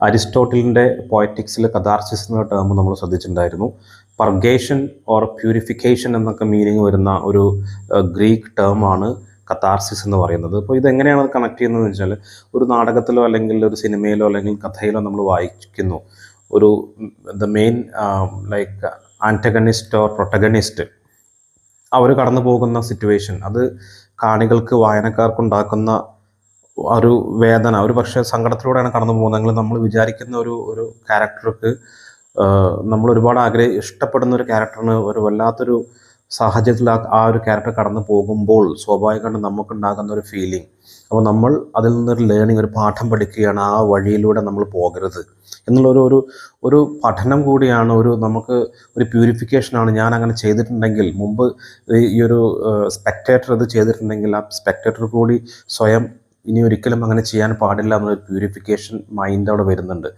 അരിസ്റ്റോട്ടലിൻ്റെ പോയറ്റിക്സിൽ catharsis എന്ന term നമ്മൾ ശ്രദ്ധിച്ചിട്ടുണ്ടായിരുന്നു. Purgation or purification എന്നൊക്കെ മീനിങ് വരുന്ന ഒരു ഗ്രീക്ക് ടേമാണ് കഥാർസിസ് എന്ന് പറയുന്നത്. അപ്പോൾ ഇതെങ്ങനെയാണ് കണക്ട് ചെയ്യുന്നതെന്ന് വെച്ചാൽ, ഒരു നാടകത്തിലോ അല്ലെങ്കിൽ ഒരു സിനിമയിലോ അല്ലെങ്കിൽ കഥയിലോ നമ്മൾ വായിക്കുന്നു, ഒരു the main like antagonist or protagonist അവർ കടന്നു പോകുന്ന സിറ്റുവേഷൻ, അത് കാണികൾക്ക് വായനക്കാർക്കുണ്ടാക്കുന്ന ഒരു വേദന, ഒരു പക്ഷേ സങ്കടത്തിലൂടെയാണ് കടന്നു പോകുന്നതെങ്കിൽ നമ്മൾ വിചാരിക്കുന്ന ഒരു ക്യാരക്ടർക്ക് നമ്മൾ ഒരുപാട് ഇഷ്ടപ്പെടുന്ന ഒരു ക്യാരക്ടറിന് ഒരു വല്ലാത്തൊരു സാഹചര്യത്തിൽ ആ ഒരു ക്യാരക്ടർ കടന്നു പോകുമ്പോൾ സ്വാഭാവികമായിട്ടും നമുക്കുണ്ടാകുന്ന ഒരു ഫീലിംഗ്. അപ്പോൾ നമ്മൾ അതിൽ നിന്നൊരു ലേണിംഗ്, ഒരു പാഠം പഠിക്കുകയാണ്, ആ വഴിയിലൂടെ നമ്മൾ പോകരുത് എന്നുള്ളൊരു പഠനം കൂടിയാണ്, നമുക്ക് ഒരു പ്യൂരിഫിക്കേഷനാണ്. ഞാൻ അങ്ങനെ ചെയ്തിട്ടുണ്ടെങ്കിൽ, മുമ്പ് ഈ ഒരു സ്പെക്ടേറ്റർ ഇത് ചെയ്തിട്ടുണ്ടെങ്കിൽ, ആ സ്പെക്ടേറ്റർ കൂടി സ്വയം ഇനി ഒരിക്കലും അങ്ങനെ ചെയ്യാൻ പാടില്ല എന്നൊരു പ്യൂരിഫിക്കേഷൻ മൈൻഡ് അവിടെ വരുന്നുണ്ട്.